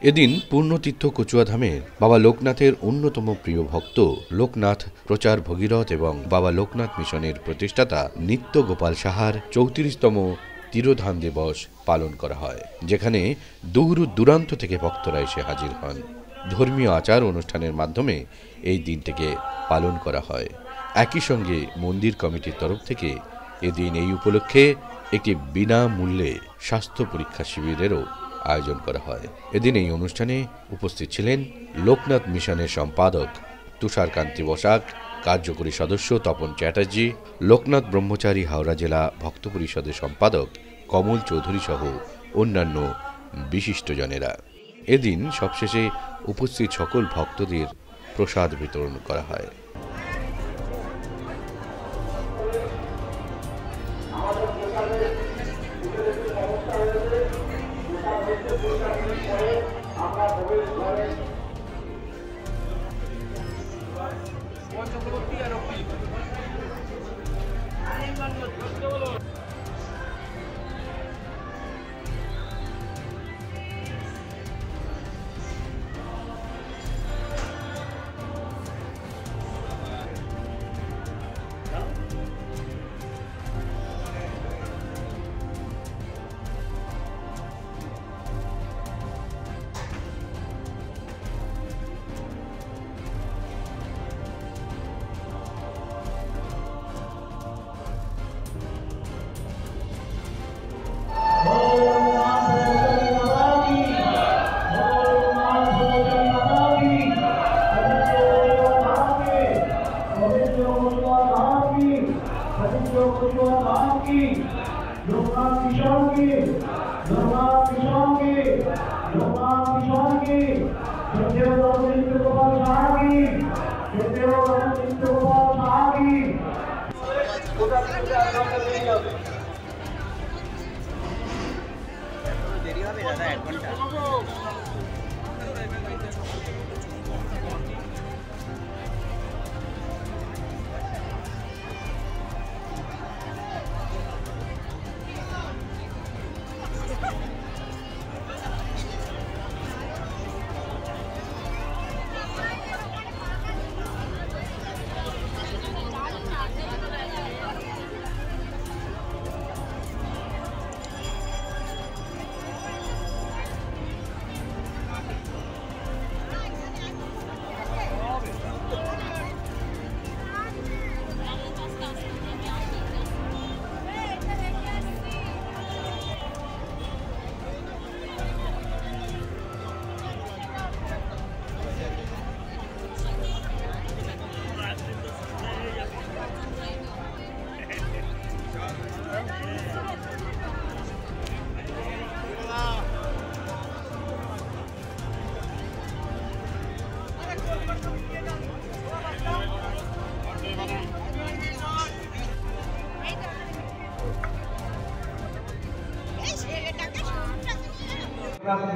এদিন পূর্ণতীর্থ কচুয়াধামের বাবা লোকনাথের অন্যতম প্রিয় ভক্ত লোকনাথ প্রচার ভগীরথ এবং বাবা লোকনাথ মিশনের প্রতিষ্ঠাতা নিত্য গোপাল সাহার ৩৪তম তিরোধান দিবস পালন করা হয়, যেখানে দূর দূরান্ত থেকে ভক্তরা এসে হাজির হন। ধর্মীয় আচার অনুষ্ঠানের মাধ্যমে এই দিনটিকে পালন করা হয়। একই সঙ্গে মন্দির কমিটির তরফ থেকে এদিন এই উপলক্ষে একটি বিনামূল্যে স্বাস্থ্য পরীক্ষা শিবিরেরও আয়োজন করা হয়। এদিন এই অনুষ্ঠানে উপস্থিত ছিলেন লোকনাথ মিশনের সম্পাদক তুষারকান্তি বসাক, কার্যকরী সদস্য তপন চ্যাটার্জি, লোকনাথ ব্রহ্মচারী হাওড়া জেলা ভক্ত পরিষদের সম্পাদক কমল চৌধুরী সহ অন্যান্য বিশিষ্টজনেরা। এদিন সবশেষে উপস্থিত সকল ভক্তদের প্রসাদ বিতরণ করা হয়। দেরি হবে দাদা, 1 ঘন্টা।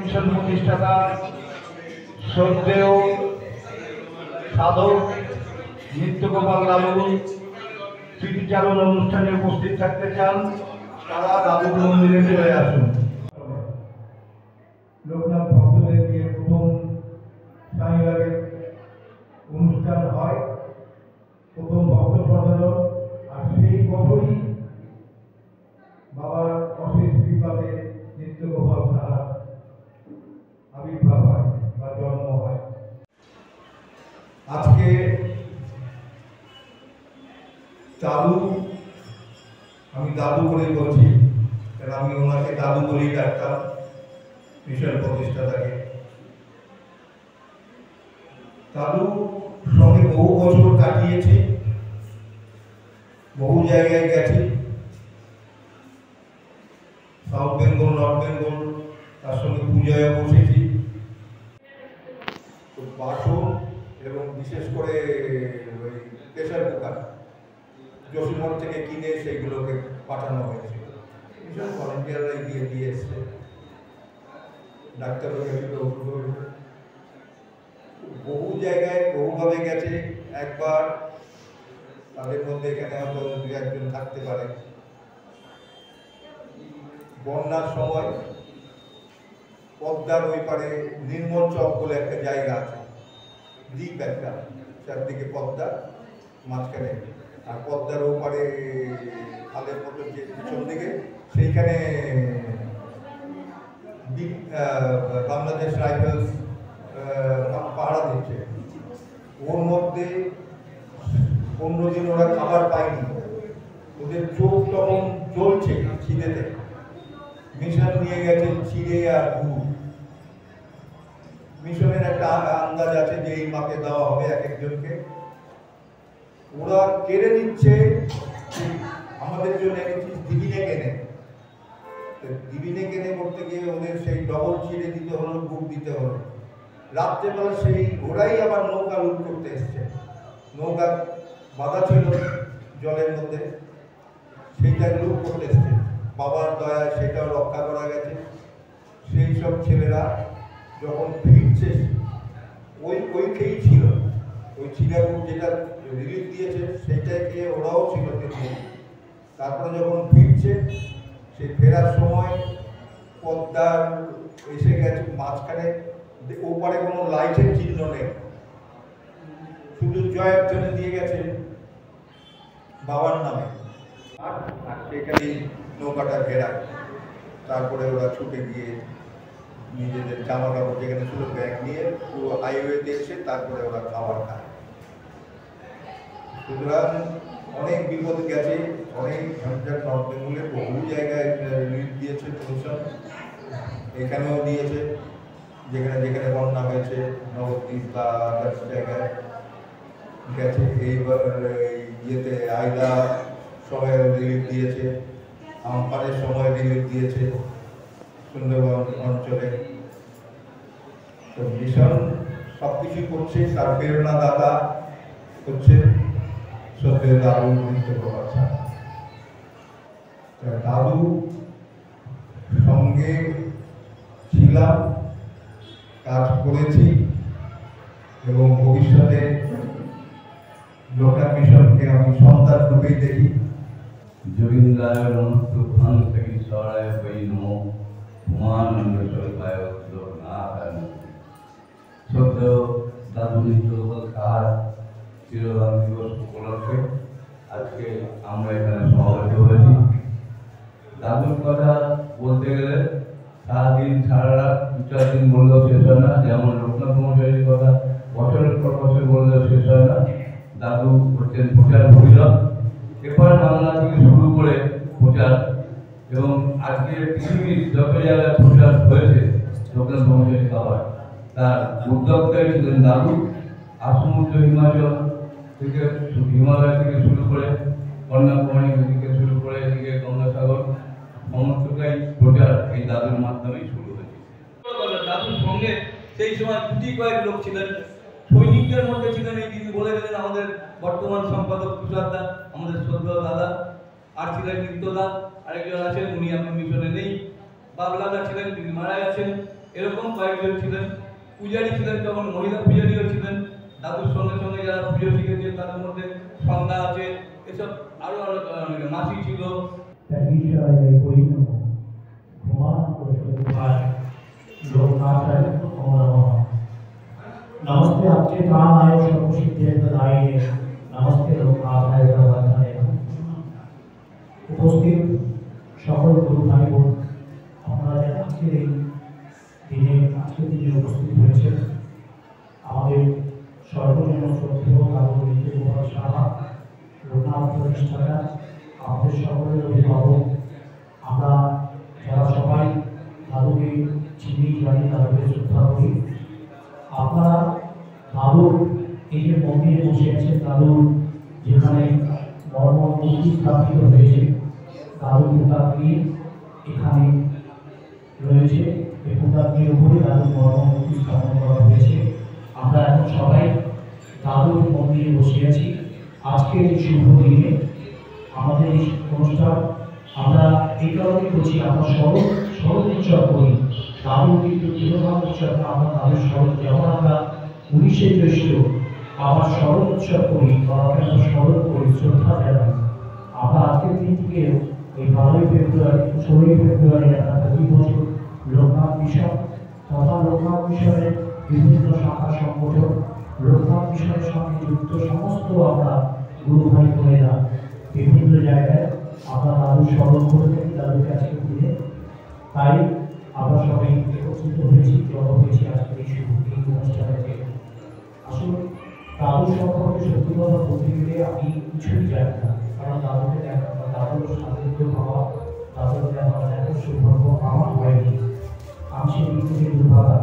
মিশন প্রতিষ্ঠাতা শ্রদ্ধেয় সাধক নিত্য গোপাল দাদু স্মৃতিচারণ অনুষ্ঠানে উপস্থিত থাকতে চান, তারা দাদুর মন্দিরে চলে আসুন। লোকনাথ ভক্তদের নিয়ে প্রথম স্থানীয়ভাবে অনুষ্ঠান হয়, প্রথম ভক্ত সম্মেলন। আর সেই বছরই বাবার অশেষ কৃপাতে নিত্য গোপাল সাহার আবির্ভাব হয় বা জন্ম হয়। আজকে দাদু, আমি দাদু বলে বলছি কারণ আমি ওনাকে দাদু বলেই ডাকতাম, মিশন প্রতিষ্ঠাতাকে। দাদু সঙ্গে বহু বছর কাটিয়েছি, বহু জায়গায় গেছি, সাউথ বেঙ্গল, নর্থ বেঙ্গল, তার সঙ্গে পূজায় বসেছি। বাসন এবং বিশেষ করে ওই প্রেশার কুকার জসিমন থেকে কিনে সেইগুলোকে পাঠানো হয়েছে। ভীষণ ভলেন্টিয়াররাই দিয়ে এসছে, ডাক্তারও গেছিল, বহু জায়গায় বহুভাবে গেছে। একবার তাদের মধ্যে এখানে হয়তো 2-1 জন থাকতে পারে। বন্যার সময় পদ্মার ওই পারে নির্মল চক বলে একটা জায়গা আছে, দ্বীপ একটা, চারদিকে পদ্মা, মাঝখানে, আর পদ্মার ওপারে খালের মতো যে পিছন দিকে সেইখানে বাংলাদেশ রাইফেলস পাহারা দিচ্ছে। ওর মধ্যে 15 দিন ওরা খাবার পায়নি, ওদের চোখ তখন জ্বলছে খিদেতে। মিশন নিয়ে গেছে চিড়ে আর গুড়। মিশনের একটা আন্দাজ আছে যে এই মাকে দেওয়া হবে এক একজনকে। ওরা কেড়ে নিচ্ছে, আমাদের জন্য এনেছিস দিবিনে কেনে, দিবিনে কেনে করতে গিয়ে ওদের সেই ডবল চিড়ে দিতে হলো, গুড় দিতে হলো। রাত্রেবেলা সেই ওরাই আবার নৌকা লুট করতে এসছে, নৌকা বাধা ছিল জলের মধ্যে, সেইটা লুট করতে এসছে। বাবার দয়ায় সেটাও রক্ষা করা গেছে। সেই সব ছেলেরা যখন ফিরছে, ওই খেয়েই ছিল, ওই চিড়াগুড় যেটা রিলিফ দিয়েছে সেইটাই খেয়ে ওরাও ছিল। তারপরে যখন ফিরছে, সেই ফেরার সময় পদ্মার এসে গেছে মাঝখানে, ওপারে কোনো লাইটের চিহ্ন নেই, শুধু জয়ের জন্য দিয়ে গেছে বাবার নামে, আর সেখানে নৌকাটা ঘেরায়। তারপরে ওরা ছুটে গিয়ে নিজেদের জামা কাপড় যেখানে ছিল ব্যাগ নিয়ে পুরো হাইওয়েতে এসে তারপরে ওরা খাবার খায়। সুতরাং অনেক বিপদ গেছে, অনেক ঝঞ্ঝাট। নর্থ বেঙ্গলে বহু জায়গায় রিলিফ দিয়েছে প্রশাসন, এখানেও দিয়েছে, যেখানে যেখানে বন্যা হয়েছে নবদ্বীপ বা আদার্স জায়গায় গেছে। এইবার ইয়েতে আইলা সময় রিলিফ দিয়েছে, আমফানের সময় রিলিফ দিয়েছে সুন্দরবন অঞ্চলে। তো মিশন সব কিছু করছে, তার প্রেরণাদাতা হচ্ছে সত্যি দাদু প্রভাত। দাদু সঙ্গে ছিলাম, কাজ করেছি, এবং ভবিষ্যতে লোকনাথ মিশনকে আমি সন্তান রূপেই দেখি। যোগীন্দ্রায় নমস্তুভ্যং ঈশ্বরায় বৈ নমো উমানন্দ স্বরূপায় লোকনাথায় নমঃ। সদ্য দাদু নিত্যগোপাল সাহার চিরদান দিবস উপলক্ষে আজকে আমরা এখানে সমাবেত হয়েছি। দাদুর কথা বলতে গেলে সারাদিন সারা রাত 2-4 দিন বললেও শেষ হয় না। যেমন লোকনাথ মহাশয়ের কথা বছরের পর বছর বললেও শেষ হয় না। দাদু হচ্ছেন প্রচার ভগীরথ, এপার বাংলা থেকে শুরু করে প্রচার, এবং আজকে পৃথিবীর যত জায়গায় প্রচার হয়েছে লোকনাথ মহাশয়ের খাবার, তার উদ্যোক্তাই ছিলেন দাদু। আসমুদ্র হিমাচল থেকে, হিমালয় থেকে শুরু করে কন্যাকুমারী থেকে শুরু করে এদিকে গঙ্গাসাগর, সমস্তটাই প্রচার এই দাদুর মাধ্যমেই শুরু হয়েছে। দাদুর সঙ্গে সেই সময় গুটি কয়েক লোক ছিলেন, সৈনিকদের মধ্যে ছিলেন এই যিনি বলে গেলেন আমাদের বর্তমান সম্পাদক তুষার দা, আমাদের শ্রদ্ধেয় দাদা, আর ছিলেন নিত্যদা, আরেকজন আছেন উনি এখন মিশনে নেই, বাবলাদা ছিলেন, তিনি মারা গেছেন, এরকম কয়েকজন ছিলেন। পূজারী ছিলেন, তখন মহিলা পূজারীও ছিলেন। দাদুর সঙ্গে সঙ্গে যারা পুজো শিখেছে তাদের মধ্যে সন্ধ্যা আছে, এসব আরো মাসি ছিল। नमस्ते आपके प्राण आय सर्वसिद्धिदायिने नमस्ते लोकनाथाय प्रवर्तने। उपस्थित সকল গুরু ভাই বোন, আপনারা আজকের এই দিনে উপস্থিত হয়েছেন, আমাদের সর্বজন শ্রদ্ধেয় দাদু নিত্যগোপাল সাহা, লোকনাথ প্রতিষ্ঠাতা, আমাদের সকলের অভিভাবক। আমরা যারা সবাই দাদুকে চিনি, জানি, দাদুকে শ্রদ্ধা করি। আপনারা দাদুর এই যে মন্দিরে বসে আছেন, দাদুর যেখানে মূর্তি স্থাপিত হয়েছে, দাদুর ভূতাগ্নি এখানে রয়েছে, এই ভূতাগ্নির উপরে দাদুর মূর্তি স্থাপন করা হয়েছে। আমরা এখন সবাই দাদুর মন্দিরে বসে আছি। আজকের এই শুভ দিনে আমাদের এই অনুষ্ঠান আমরা এই কারণে করছি, আমরা স্মরণ উৎসব করি। দাদু কিন্তু তিরোধান উৎসব, আমরা দাদুর স্মরণ, যেমন আমরা 19শে জ্যৈষ্ঠ আবার স্মরণ উৎসব করি, বাবাকে আমরা স্মরণ করি, শ্রদ্ধা জানাই। আমরা আজকের দিন থেকে এই 12ই ফেব্রুয়ারি 16ই ফেব্রুয়ারি আমরা প্রতি বছর লোকনাথ মিশন তথা লোকনাথ মিশনের বিভিন্ন শাখা সংগঠন, লোকনাথ মিশনের সঙ্গে যুক্ত সমস্ত আমরা গুরু ভাই বোনেরা বিভিন্ন জায়গায় আমরা দাদুর স্মরণ করে থাকি, দাদুকে আজকে দিনে। তাই আমরা সবাই একত্রিত হয়েছি, জড়ো হয়েছি আজকে এই অনুষ্ঠানে। আসলে দাদুর সম্পর্কে সত্যি কথা বলতে গেলে আমি কিছুই জানি না, কারণ দাদুকে দেখা বা দাদুর সান্নিধ্য পাওয়া, দাদুকে দেখা দেখার সৌভাগ্য আমার হয়নি। আমি সেই দিক থেকে দুর্ভাগা।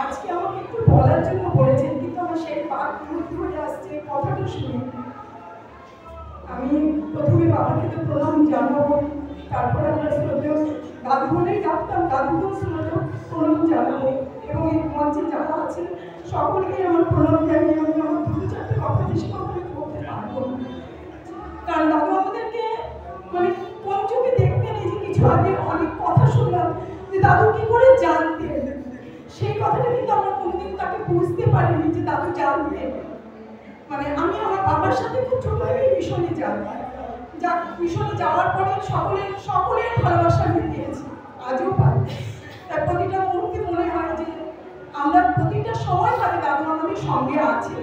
আজকে আমাকে একটু বলার জন্য বলেছেন, কিন্তু আমার সেই বাক মুক্তি হয়ে আসছে কথাটা শুনে। আমি প্রথমে বাবাকে তো প্রণাম জানাবো, তারপরে আমরা শ্রদ্ধেয় দাদু বলেই ডাকতাম, দাদুকেও শ্রদ্ধেয় প্রণাম জানাবো, এবং এই মঞ্চে যারা আছেন সকলকেই আমার প্রণাম জানিয়ে আমি আমার দুটো চারটে কথা বেশি কথা বলতে পারবো। কারণ দাদু আমাদেরকে মানে কোন চোখে দেখতেন, এই যে কিছু আগে অনেক কথা শুনলাম যে দাদু কি করে জানতেন, সেই কথাটা কিন্তু আমরা কোনোদিন তাকে বুঝতে পারিনি যে দাদু জানতেন। মানে আমি আমার বাবার সাথে খুব ছোটবেলায় মিশনে যাই, মিশনে যাওয়ার পরে সকলের ভালোবাসা আমি পেয়েছি, আজও পাই। তার প্রতিটা মুহূর্তে মনে হয় যে আমরা প্রতিটা সময় ভাবে দাদু আমাদের সঙ্গে আছে,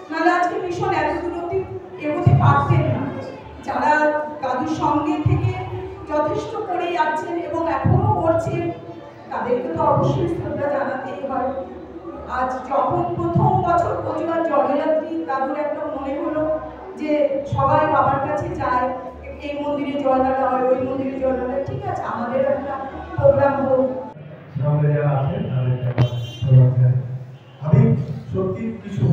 নাহলে আজকে মিশন এত দূর অব্দি এগোতে পারতেন না। যারা দাদুর সঙ্গে থেকে যথেষ্ট করে যাচ্ছেন এবং এখনো করছেন, তাদেরকে তো অবশ্যই শ্রদ্ধা জানাতেই হয়। আজ যখন প্রথম বছর কচুয়ার জলযাত্রী, দাদুর একটা মনে হলো যে সবাই বাবার কাছে যায়, এই মন্দিরে জল ঢালা হয়, ওই মন্দিরে জল ঢালা, ঠিক আছে আমাদের একটা প্রোগ্রাম হোক। আমি সত্যি কিছু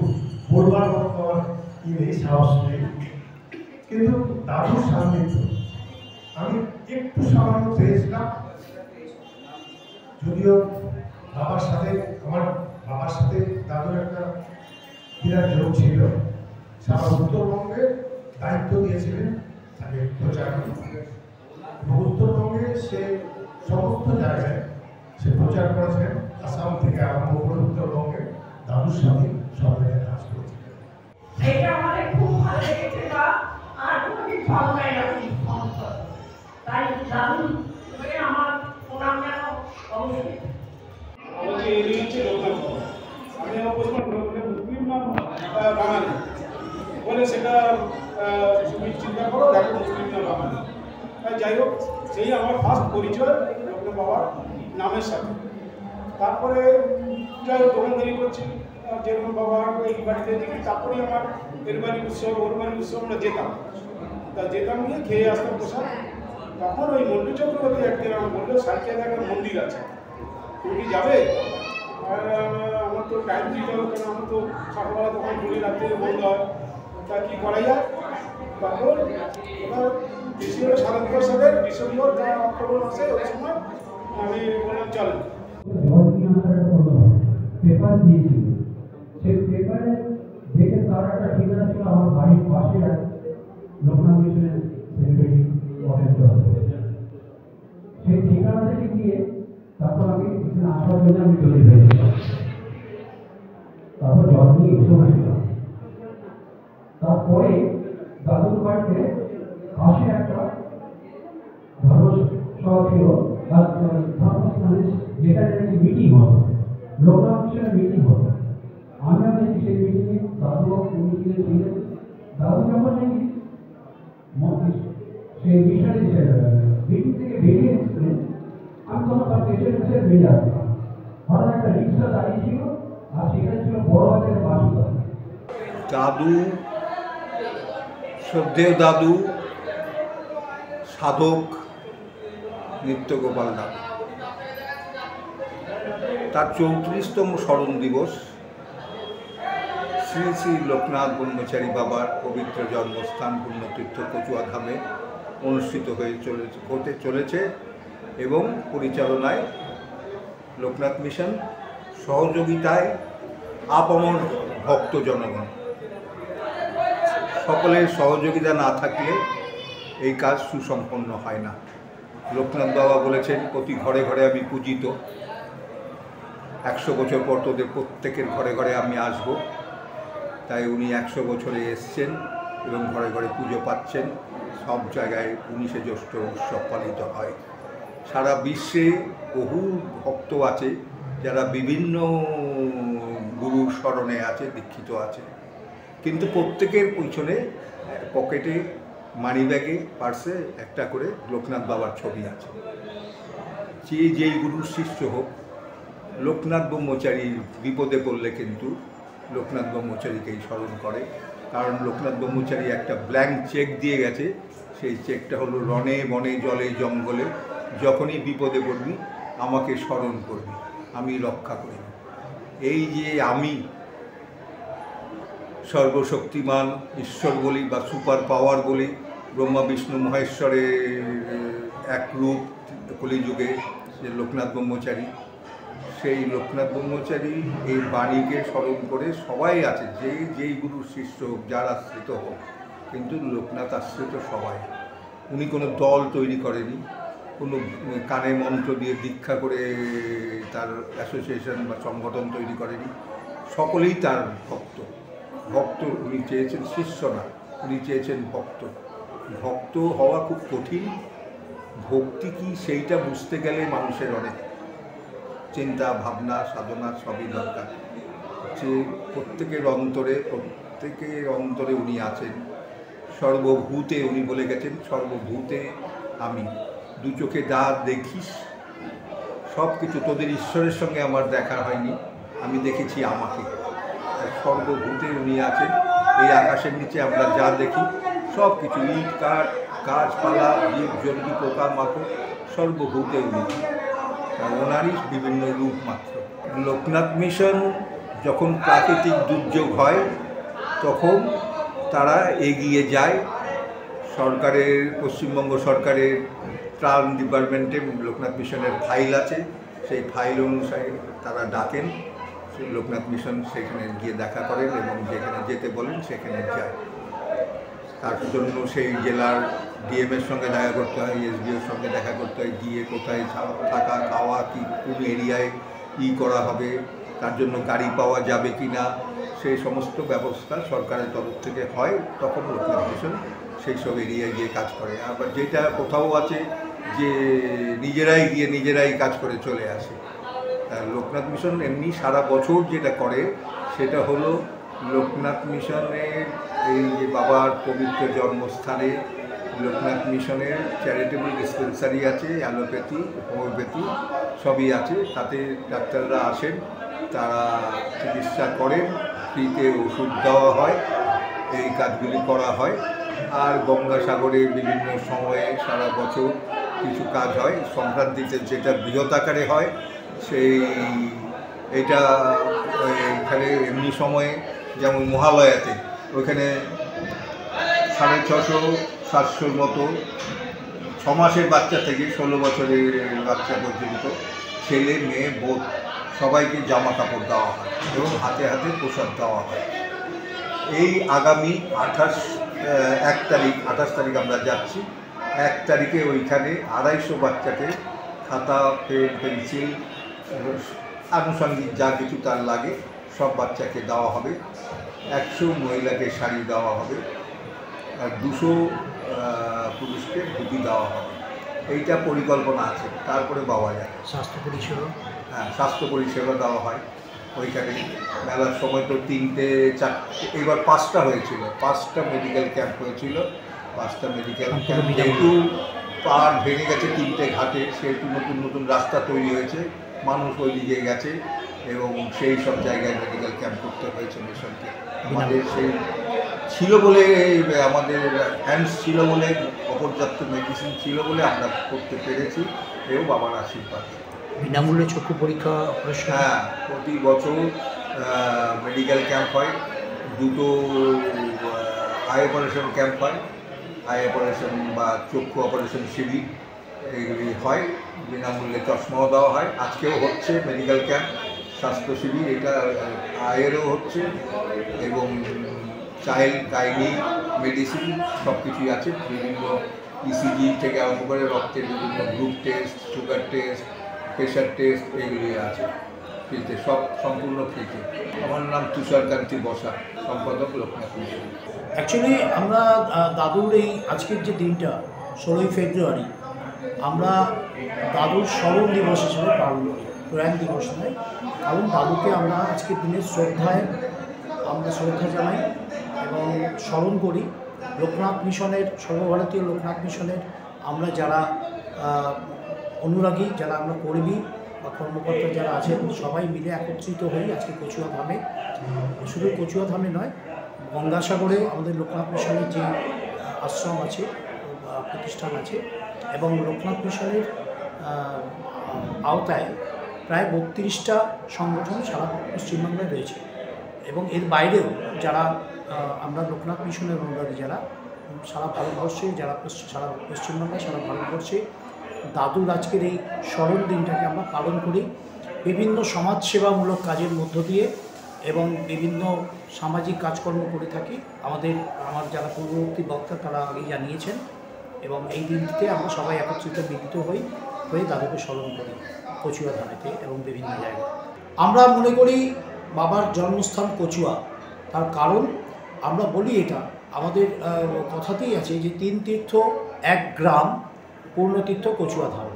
বলবার মতো আমার নেই, সাহস নেই, কিন্তু দাদুর সান্নিধ্য আমি একটু সামান্য পেয়েছিলাম। যদিও বাবার সাথে দাদুর একটা বিরাট যোগ ছিল, সারা উত্তরবঙ্গে দায়িত্ব দিয়েছিলেন তাকে প্রচার, এবং উত্তরবঙ্গে সে সমস্ত জায়গায় সে প্রচার করেছেন। আসাম থেকে আরম্ভ করে উত্তরবঙ্গে দাদুর সাথে সব জায়গায় কাজ করেছিলেন। এটা আমাদের খুব ভালো লেগেছে, বা আর খুবই ভালো লাগে তাই দাদু আমার প্রণাম জানানো অবশ্যই। আমাদের এরিয়া হচ্ছে লোকনাথ। আমি আমার প্রশ্ন মুসলিম না বাঙালি বলে সেটা তুমি চিন্তা করো, দেখো মুসলিম না বাঙালি। যাই হোক, সেই আমার ফার্স্ট পরিচয় লোকনাথ বাবার নামের সাথে। তারপরে যাই হোক দোকানদারি করছি, যেরকম বাবা এই বাড়িতে দেখি, তারপরেই আমার এর বাড়ি উৎসব ওর বাড়ি উৎসব আমরা যেতাম, যেতাম গিয়ে খেয়ে আসতাম প্রসাদ। তখন ওই মন্টু চক্রবর্তী একদিন আমার বললো সাইকেল একটা মন্দির আছে, তুমি কি যাবে? আমার তো টাইম দিতে হবে, কেন আমার তো সকালবেলা দোকান খুলে রাত্রে বন্ধ হয়, তা কী করা যায়? তারপর এবার বেশি হলো ৭৭ সালের ডিসেম্বর অক্টোবর মাসে, ওই সময় আমি বললাম চলেন। পেপার দিয়েছিল, সেই পেপারে দেখে তার একটা ঠিকানা ছিল আমার বাড়ির পাশে লোকনাথ মিশনের সেক্রেটারি অফিস। সেই ঠিকানা থেকে গিয়ে তারপর আমি আসার জন্য আমি তৈরি হয়েছিলাম, তারপর জল নিয়ে এসে হয়েছিলাম। তারপরে দাদুর বাড়িতে পাশে একটা ধর্মসভা ছিল, ধর্মস্থানে যেটা নাকি মিটিং হতো, লোকনাথ মিশনের মিটিং হতো। আমরা দেখি সেই মিটিংয়ে দাদু মিটিংয়ে ছিলেন। দাদু যখন নাকি সেই মিশনের মিটিং থেকে বেরিয়ে এসেছিলেন, আমি তখন তার পেছনে পেছনে বেরিয়ে আসতাম। হঠাৎ একটা রিক্সা দাঁড়িয়ে ছিল, আর সেখানে ছিল বড় হাতের বাসুদা। দাদু, শ্রদ্ধেয় দাদু, সাধক নিত্যগোপাল দাদু, তার 34তম স্মরণ দিবস শ্রী শ্রী লোকনাথ ব্রহ্মচারী বাবার পবিত্র জন্মস্থান পুণ্যতীর্থ কচুয়া ধামে অনুষ্ঠিত হতে চলেছে, এবং পরিচালনায় লোকনাথ মিশন, সহযোগিতায় আপামর ভক্ত জনগণ। সকলের সহযোগিতা না থাকলে এই কাজ সুসম্পন্ন হয় না। লোকনাথ বাবা বলেছেন, প্রতি ঘরে ঘরে আমি পূজিত, 100 বছর পর তোদের প্রত্যেকের ঘরে ঘরে আমি আসব। তাই উনি 100 বছরে এসছেন এবং ঘরে ঘরে পুজো পাচ্ছেন। সব জায়গায় 19শে জ্যৈষ্ঠ উৎসব পালিত হয়। সারা বিশ্বে বহু ভক্ত আছে যারা বিভিন্ন গুরুর শরণে আছে, দীক্ষিত আছে, কিন্তু প্রত্যেকের পিছনে পকেটে, মানি ব্যাগে, পার্সে একটা করে লোকনাথ বাবার ছবি আছে। যেই গুরুর শিষ্য হোক, লোকনাথ ব্রহ্মচারীর বিপদে পড়লে কিন্তু লোকনাথ ব্রহ্মচারীকেই স্মরণ করে। কারণ লোকনাথ ব্রহ্মচারী একটা ব্ল্যাঙ্ক চেক দিয়ে গেছে। সেই চেকটা হলো, রণে বনে জলে জঙ্গলে যখনই বিপদে পড়বি আমাকে স্মরণ করবি, আমি রক্ষা করব। এই যে আমি সর্বশক্তিমান ঈশ্বর বলি বা সুপার পাওয়ার বলি, ব্রহ্মা বিষ্ণু মহেশ্বরের এক রূপ কলিযুগে যে লোকনাথ ব্রহ্মচারী, সেই লোকনাথ ব্রহ্মচারী এই বাণীকে স্মরণ করে সবাই আছে, যেই গুরুর শিষ্য হোক, যার আশ্রিত হোক, কিন্তু লোকনাথ আশ্রিত সবাই। উনি কোনো দল তৈরি করেনি, কোনো কানে মন্ত্র দিয়ে দীক্ষা করে তার অ্যাসোসিয়েশন বা সংগঠন তৈরি করেনি। সকলেই তার ভক্ত। ভক্ত উনি চেয়েছেন, শিষ্য না, উনি চেয়েছেন ভক্ত। ভক্ত হওয়া খুব কঠিন। ভক্তি কি সেইটা বুঝতে গেলে মানুষের অনেক চিন্তা ভাবনা সাধনা সবই দরকার। যে প্রত্যেকের অন্তরে উনি আছেন। সর্বভূতে উনি বলে গেছেন, সর্বভূতে আমি। দু চোখে যা দেখিস সব কিছু, তোদের ঈশ্বরের সঙ্গে আমার দেখা হয়নি, আমি দেখেছি আমাকে। সর্বভূতে উনি আছেন। এই আকাশের নিচে আমরা যা দেখি সব কিছু, ইট কাঠ গাছপালা জীব জন্তু পোকা মাকড়, সর্বভূতে উনি। ওনারই বিভিন্ন রূপ মাত্র। লোকনাথ মিশন যখন প্রাকৃতিক দুর্যোগ হয় তখন তারা এগিয়ে যায়। সরকারের, পশ্চিমবঙ্গ সরকারের ত্রাণ ডিপার্টমেন্টে লোকনাথ মিশনের ফাইল আছে। সেই ফাইল অনুসারে তারা ডাকেন, সেই লোকনাথ মিশন সেখানে গিয়ে দেখা করেন এবং যেখানে যেতে বলেন সেখানে যায়। তার জন্য সেই জেলার ডিএমের সঙ্গে দেখা করতে হয়, এসডিওর সঙ্গে দেখা করতে হয়, গিয়ে কোথায় থাকা খাওয়া, কোন এরিয়ায় করা হবে, তার জন্য গাড়ি পাওয়া যাবে কি না, সেই সমস্ত ব্যবস্থা সরকারের তরফ থেকে হয়। তখন লোকনাথ মিশন সেই সব এরিয়ায় গিয়ে কাজ করে। আবার যেটা কোথাও আছে যে নিজেরাই গিয়ে নিজেরাই কাজ করে চলে আসে। লোকনাথ মিশন এমনি সারা বছর যেটা করে সেটা হলো, লোকনাথ মিশনের এই যে বাবার পবিত্র জন্মস্থানে লোকনাথ মিশনের চ্যারিটেবল ডিসপেন্সারি আছে, অ্যালোপ্যাথি, হোমিওপ্যাথি সবই আছে। তাতে ডাক্তাররা আসেন, তারা চিকিৎসা করেন, ফ্রিতে ওষুধ দেওয়া হয়, এই কাজগুলি করা হয়। আর গঙ্গাসাগরে বিভিন্ন সময়ে সারা বছর কিছু কাজ হয়। সংক্রান্তিতে যেটা বৃহৎ আকারে হয়, এটা এখানে এমনি সময়ে, যেমন মহালয়াতে ওইখানে 650-700 মতো 6 মাসের বাচ্চা থেকে 16 বছরের বাচ্চা পর্যন্ত, ছেলে মেয়ে বোধ সবাইকে জামা কাপড় দেওয়া হয় এবং হাতে হাতে প্রসাদ দেওয়া হয়। এই আগামী 1 তারিখ আমরা যাচ্ছি। 1 তারিখে ওইখানে 250 বাচ্চাকে খাতা, পেন, পেন্সিল, আনুষঙ্গিক যা কিছু তার লাগে সব বাচ্চাকে দেওয়া হবে। 100 মহিলাকে শাড়ি দেওয়া হবে, আর 200 পুরুষকে ধুতি দেওয়া হবে। এইটা পরিকল্পনা আছে। তারপরে পাওয়া যায় স্বাস্থ্য পরিষেবা। হ্যাঁ, স্বাস্থ্য পরিষেবা দেওয়া হয় ওইখানে। মেলার সময় তো 3টে 4টে, এবার 5টা হয়েছিল, 5টা মেডিকেল ক্যাম্প হয়েছিল। 5টা মেডিকেল ক্যাম্প, যেহেতু পাড় ভেঙে গেছে 3টে ঘাটে, সেহেতু নতুন নতুন রাস্তা তৈরি হয়েছে, মানুষ ওই দিকে গেছে এবং সেই সব জায়গায় মেডিকেল ক্যাম্প করতে হয়েছে মিশনকে। আমাদের সেই ছিল বলে, আমাদের হ্যান্ডস ছিল বলে, অপর্যাপ্ত মেডিসিন ছিল বলে আমরা করতে পেরেছি, এও বাবার আশীর্বাদ। বিনামূল্যে চক্ষু পরীক্ষা অপারেশন। হ্যাঁ, প্রতি বছর মেডিকেল ক্যাম্প হয়, 2টো আই অপারেশন ক্যাম্প হয়, আই অপারেশন বা চক্ষু অপারেশন শিবির এইগুলি হয়। বিনামূল্যে চশমাও দেওয়া হয়। আজকেও হচ্ছে মেডিকেল ক্যাম্প, স্বাস্থ্য শিবির, এটা আয়েরও হচ্ছে এবং চাইল্ড গাইনি মেডিসিন সব কিছুই আছে। বিভিন্ন ইসিজি থেকে আরম্ভ করে রক্তের বিভিন্ন group test, sugar test, pressure test এগুলি আছে ফ্রিতে, সব সম্পূর্ণ ফ্রিতে। আমার নাম তুষারকান্তি বসা, সম্পাদক লোকনাথ মিশন। অ্যাকচুয়ালি আমরা দাদুর এই আজকের যে দিনটা 16ই ফেব্রুয়ারি আমরা দাদুর স্মরণ দিবস হিসেবে পালন করি, প্রয়াণ দিবস নয়। কারণ দাদুকে আমরা আজকের দিনে আমরা শ্রদ্ধা জানাই এবং স্মরণ করি। লোকনাথ মিশনের, সর্বভারতীয় লোকনাথ মিশনের আমরা যারা অনুরাগী, যারা আমরা কর্মী বা কর্মকর্তা যারা আছেন, সবাই মিলে একত্রিত হই আজকে কচুয়া ধামে। শুধু কচুয়া ধামে নয়, গঙ্গাসাগরে আমাদের লোকনাথ মিশনের যে আশ্রম আছে, প্রতিষ্ঠান আছে, এবং লোকনাথ মিশনের আওতায় প্রায় 32টা সংগঠন সারা পশ্চিমবাংলায় রয়েছে। এবং এর বাইরেও যারা আমরা লোকনাথ মিশনের অনুরাগী যারা সারা ভারতবর্ষে, যারা সারা পশ্চিমবাংলায়, সারা ভারতবর্ষে দাদুর আজকের এই স্মরণ দিনটাকে আমরা পালন করি বিভিন্ন সমাজসেবামূলক কাজের মধ্য দিয়ে এবং বিভিন্ন সামাজিক কাজকর্ম করে থাকি। আমার যারা পূর্ববর্তী বক্তা তারা আগেই জানিয়েছেন, এবং এই দিনটিতে আমরা সবাই একত্রিত মিলিত হয়ে দাদুকে স্মরণ করি কচুয়া ধামেতে এবং বিভিন্ন জায়গায়। আমরা মনে করি বাবার জন্মস্থান কচুয়া, তার কারণ আমরা বলি এটা আমাদের কথাতেই আছে যে 3 তীর্থ 1 গ্রাম, পূর্ণতীর্থ কচুয়া ধাম।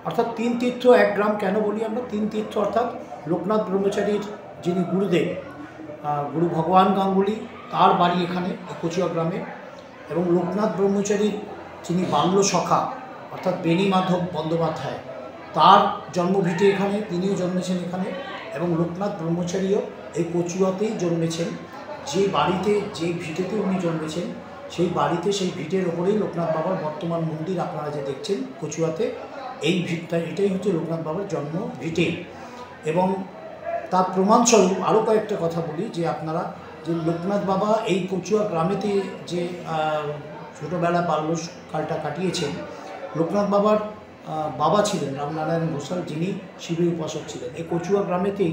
অর্থাৎ 3 তীর্থ 1 গ্রাম কেন বলি আমরা? 3 তীর্থ অর্থাৎ লোকনাথ ব্রহ্মচারীর যিনি গুরুদেব, গুরু ভগবান গাঙ্গুলি, তার বাড়ি এখানে কচুয়া গ্রামে, এবং লোকনাথ ব্রহ্মচারীর যিনি বাল্য সখা অর্থাৎ বেণী মাধব বন্দ্যোপাধ্যায়, তার জন্মভিটে এখানে, তিনিও জন্মেছেন এখানে। এবং লোকনাথ ব্রহ্মচারীও এই কচুয়াতেই জন্মেছেন। যে বাড়িতে, যে ভিটেতে উনি জন্মেছেন, সেই বাড়িতে, সেই ভিটের ওপরেই লোকনাথ বাবার বর্তমান মন্দির আপনারা যে দেখছেন কচুয়াতে, এই ভিটটা, এটাই হচ্ছে লোকনাথ বাবার জন্ম ভিটে। এবং তার প্রমাণস্বরূপ আরও কয়েকটা কথা বলি যে আপনারা যে লোকনাথ বাবা এই কচুয়া গ্রামেতে যে ছোটোবেলা বাল্যকালটা কাটিয়েছেন, লোকনাথ বাবার বাবা ছিলেন রামনারায়ণ ঘোষাল, যিনি শিবের উপাসক ছিলেন। এই কচুয়া গ্রামেতেই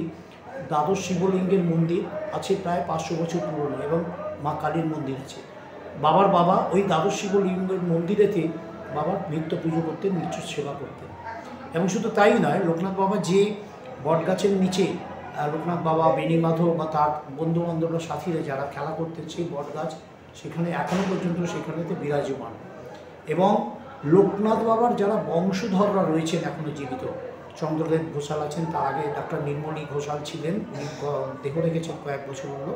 দ্বাদশ শিবলিঙ্গের মন্দির আছে, প্রায় 500 বছর পুরনো, এবং মা কালীর মন্দির আছে। বাবার বাবা ওই দ্বাদশ শিবলিঙ্গের মন্দিরেতে বাবার নিত্য পুজো করতেন, নিত্য সেবা করতেন। এবং শুধু তাই নয়, লোকনাথ বাবা যে বটগাছের নিচে লোকনাথ বাবা, বেণী মাধব বা তার বন্ধুবান্ধবরা, সাথীরা যারা খেলা করতেন, সেই বটগাছ সেখানে এখনও পর্যন্ত সেখানেতে বিরাজমান। এবং লোকনাথ বাবার যারা বংশধররা রয়েছেন এখনও জীবিত, চন্দ্রদেব ঘোষাল আছেন, তার আগে ডক্টর নীলমণি ঘোষাল ছিলেন, উনি দেহ রেখেছেন কয়েক বছর হলো,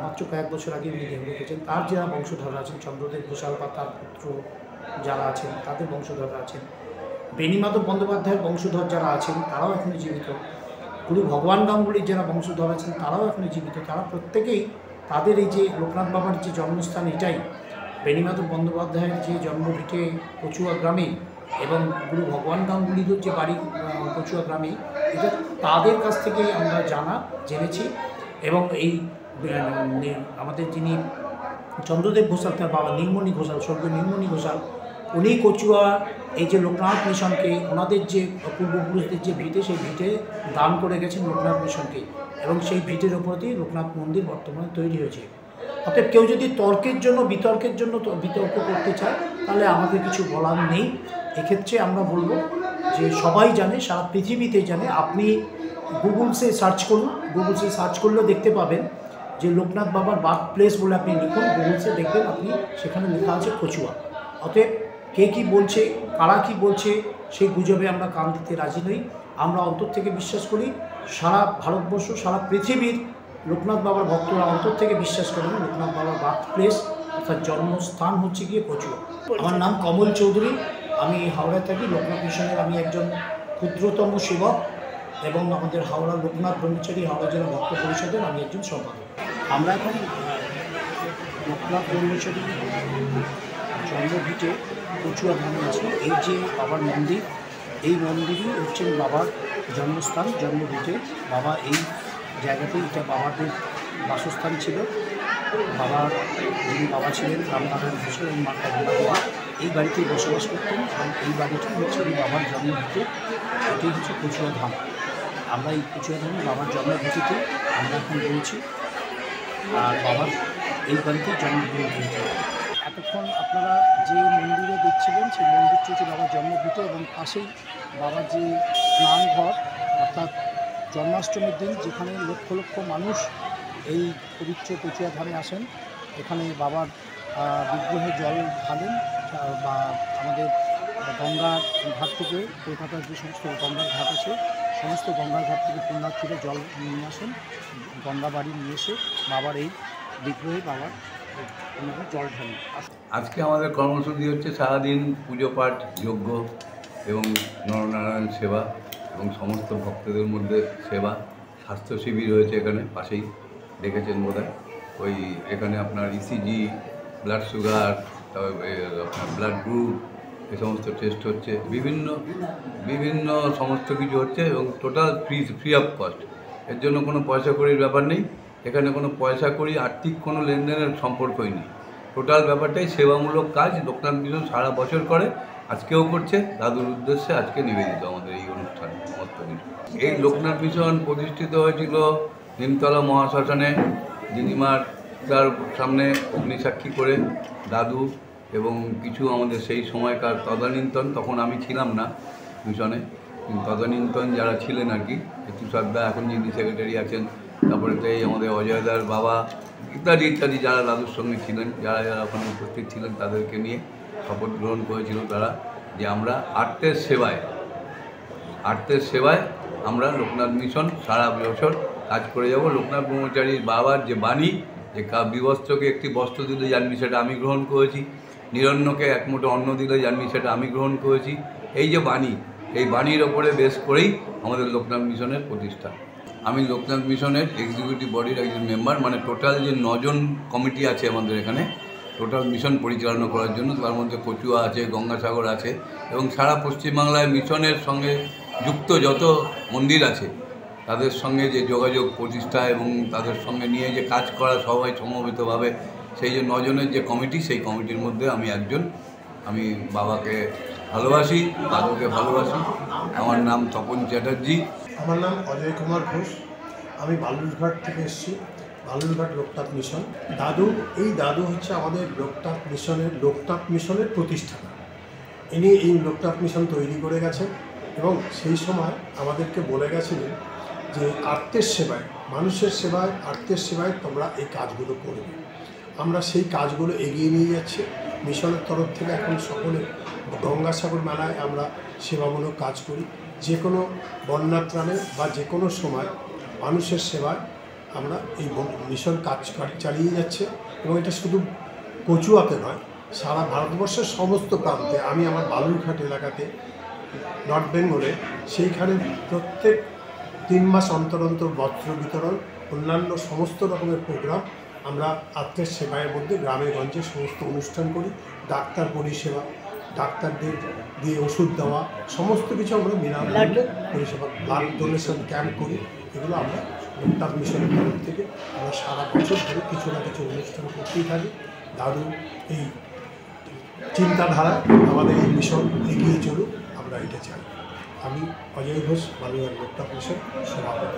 মাত্র কয়েক বছর আগে উনি দেহ রেখেছেন। তার যারা বংশধররা আছেন, চন্দ্রদেব ঘোষাল বা তার পুত্র যারা আছেন, তাদের বংশধররা আছেন। বেণী মাধব বন্দ্যোপাধ্যায়ের বংশধর যারা আছেন, তারাও এখনও জীবিত। গুরু ভগবান গাঙ্গুলির যারা বংশধর আছেন, তারাও এখনও জীবিত। তারা প্রত্যেকেই তাদের এই যে লোকনাথ বাবার যে জন্মস্থান, এটাই বেণী মাধব বন্দ্যোপাধ্যায়ের যে জন্মভিটে কচুয়া গ্রামে, এবং গুরু ভগবান গাঙ্গুলিদের যে বাড়ি কচুয়া গ্রামে, এটা তাদের কাছ থেকেই আমরা জেনেছি। এবং এই আমাদের যিনি চন্দ্রদেব ঘোষাল, তার বাবা নীলমণি ঘোষাল, স্বর্গীয় নীলমণি ঘোষাল, উনি কচুয়া এই যে লোকনাথ মিশনকে, ওনাদের যে পূর্বপুরুষদের যে ভিটে, সেই ভিটে দান করে গেছেন লোকনাথ মিশনকে, এবং সেই ভিটের ওপরতেই লোকনাথ মন্দির বর্তমানে তৈরি হয়েছে। অর্থাৎ কেউ যদি বিতর্কের জন্য বিতর্ক করতে চায়, তাহলে আমাদের কিছু বলার নেই। এক্ষেত্রে আমরা বলবো যে সবাই জানে, সারা পৃথিবীতে জানে। আপনি গুগলসে সার্চ করুন, গুগলসে সার্চ করলেও দেখতে পাবেন যে লোকনাথ বাবার বার্থ প্লেস বলে আপনি লিখুন, গুগলসে দেখবেন আপনি, সেখানে লেখা আছে কচুয়া। অতএব কে কী বলছে, কারা কী বলছে, সেই গুজবে আমরা কান দিতে রাজি নই। আমরা অন্তর থেকে বিশ্বাস করি, সারা ভারতবর্ষ, সারা পৃথিবীর লোকনাথ বাবার ভক্তরা অন্তর থেকে বিশ্বাস করেন লোকনাথ বাবার বার্থ প্লেস অর্থাৎ জন্মস্থান হচ্ছে গিয়ে কচুয়া। আমার নাম কমল চৌধুরী, আমি হাওড়ায় থাকি। লোকনাথ মিশনের আমি একজন ক্ষুদ্রতম সেবক, এবং আমাদের হাওড়া লোকনাথ ব্রহ্মচারী হাওড়া জেলা ভক্ত পরিষদের আমি একজন সম্পাদক। আমরা এখন লোকনাথ ব্রহ্মচারী জন্মভিটে কচুয়া ধামে আছি। এই যে বাবার মন্দির, এই মন্দিরই হচ্ছেন বাবার জন্মস্থান, জন্মভিটে। বাবা এই জায়গাতেই, এটা বাবাদের বাসস্থান ছিল। যিনি বাবা ছিলেন রামনারায়ণ ঘোষাল এবং মাতা গঙ্গা, এই বাড়িতেই বসবাস করতেন, এবং এই বাড়িটি হচ্ছে বাবার জন্মভিটে। এটাই হচ্ছে কচুয়া ধাম। আমরা এই কচুয়া ধামে বাবার জন্মভিটেতে আমরা এখন রয়েছি, আর বাবার এই বাড়িতেই জন্মগ্রহণ করেছে। এতক্ষণ আপনারা যে মন্দিরে দেখছিলেন সেই মন্দিরটি হচ্ছে বাবার জন্মভূত এবং পাশেই বাবার যে স্নান ঘর অর্থাৎ জন্মাষ্টমীর দিন যেখানে লক্ষ লক্ষ মানুষ এই পবিত্র কচুয়া ধামে আসেন, এখানে বাবার বিগ্রহে জল ঢালেন বা আমাদের গঙ্গার ঘাট থেকে কলকাতার যে সমস্ত গঙ্গার ঘাট আছে সমস্ত গঙ্গার ঘাট থেকে পুণ্যার্থীরা জল নিয়ে আসেন, গঙ্গা বাড়ি নিয়ে এসে বাবার এই বিগ্রহে বাবার জল ঢালেন। আজকে আমাদের কর্মসূচি হচ্ছে সারাদিন পুজো পাঠ, যজ্ঞ এবং নরনারায়ণ সেবা এবং সমস্ত ভক্তদের মধ্যে সেবা। স্বাস্থ্য শিবির রয়েছে এখানে পাশেই, দেখেছেন বোধহয়। ওই এখানে আপনার ইসিজি, ব্লাড সুগার, তারপরে আপনার ব্লাড গ্রুপ, এই সমস্ত টেস্ট হচ্ছে, বিভিন্ন সমস্ত কিছু হচ্ছে এবং টোটাল ফ্রি অফ কস্ট। এর জন্য কোনো পয়সা কড়ির ব্যাপার নেই, এখানে কোনো পয়সা কড়ি আর্থিক কোনো লেনদেনের সম্পর্কই নেই। টোটাল ব্যাপারটাই সেবামূলক কাজ লোকনাথ মিশন সারা বছর করে, আজকেও করছে। দাদুর উদ্দেশ্যে আজকে নিবেদিত আমাদের এই অনুষ্ঠান সমস্ত কিছু। এই লোকনাথ মিশন প্রতিষ্ঠিত হয়েছিল নিমতলা মহাশ্মশানে দিদিমার তার সামনে অগ্নিসাক্ষী করে দাদু এবং কিছু আমাদের সেই সময়কার তদানীন্তন, তখন আমি ছিলাম না মিশনে, তদানীন্তন যারা ছিলেন আর কি, তুষারদা এখন যিনি সেক্রেটারি আছেন, তারপরে তো এই আমাদের অজয়দার বাবা ইত্যাদি যারা দাদুর সঙ্গে ছিলেন, যারা ওখানে উপস্থিত ছিলেন তাদেরকে নিয়ে শপথ গ্রহণ করেছিল তারা যে আমরা আর্তের সেবায় আমরা লোকনাথ মিশন সারা বছর কাজ করে যাব। লোকনাথ ব্রহ্মচারীর বাবার যে বাণী, যে বিবস্ত্রকে একটি বস্ত্র দিলে জানবি সেটা আমি গ্রহণ করেছি, নিরন্নকে এক মুঠো অন্ন দিলে জানবি সেটা আমি গ্রহণ করেছি, এই যে বাণী, এই বাণীর ওপরে বেস করেই আমাদের লোকনাথ মিশনের প্রতিষ্ঠা। আমি লোকনাথ মিশনের এক্সিকিউটিভ বডির একজন মেম্বার, মানে টোটাল যে 9 জন কমিটি আছে আমাদের এখানে টোটাল মিশন পরিচালনা করার জন্য, তার মধ্যে কচুয়া আছে, গঙ্গাসাগর আছে এবং সারা পশ্চিমবাংলায় মিশনের সঙ্গে যুক্ত যত মন্দির আছে তাদের সঙ্গে যে যোগাযোগ প্রতিষ্ঠা এবং তাদের সঙ্গে নিয়ে যে কাজ করা সবাই সমবেতভাবে, সেই যে 9 জনের যে কমিটি, সেই কমিটির মধ্যে আমি একজন। আমি বাবাকে ভালোবাসি, দাদুকে ভালোবাসি। আমার নাম তপন চ্যাটার্জি। আমার নাম অজয় কুমার ঘোষ। আমি বালুরঘাট থেকে এসেছি, বালুরঘাট লোকনাথ মিশন। দাদু হচ্ছে আমাদের লোকনাথ মিশনের প্রতিষ্ঠাতা। ইনি এই লোকনাথ মিশন তৈরি করে গেছেন এবং সেই সময় আমাদেরকে বলে গেছিলেন যে আর্তের সেবায়, মানুষের সেবায়, আর্তের সেবায় তোমরা এই কাজগুলো করবে। আমরা সেই কাজগুলো এগিয়ে নিয়ে যাচ্ছি মিশনের তরফ থেকে। এখন সকলে গঙ্গাসাগর মেলায় আমরা সেবামূলক কাজ করি, যে কোনো বন্যাত্রাণে বা যে কোনো সময় মানুষের সেবায় আমরা এই মিশন কাজ চালিয়ে যাচ্ছে। এবং এটা শুধু কচুয়াতে নয়, সারা ভারতবর্ষের সমস্ত প্রান্তে। আমি আমার বালুরঘাট এলাকাতে নর্থ বেঙ্গলে, সেইখানে প্রত্যেক 3 মাস অন্তর অন্তর বস্ত্র বিতরণ, অন্যান্য সমস্ত রকমের প্রোগ্রাম আমরা আত্মের সেবায়ের মধ্যে গ্রামে গঞ্জে সমস্ত অনুষ্ঠান করি। ডাক্তার পরিষেবা, ডাক্তারদের দিয়ে ওষুধ দেওয়া, সমস্ত কিছু আমরা বিনামূল্যে পরিষেবা, ব্লাড ডোনেশন ক্যাম্প করি। এগুলো আমরা লোকনাথ মিশনের তরফ থেকে আমরা সারা বছর ধরে কিছু না কিছু অনুষ্ঠান করতেই থাকি। দাদু এই চিন্তাধারায় আমাদের এই মিশন এগিয়ে চলুক, আমরা এটা চাই। আমি অজয় ঘোষ, বালুরঘাট লোকনাথ মিশন সভাপতি।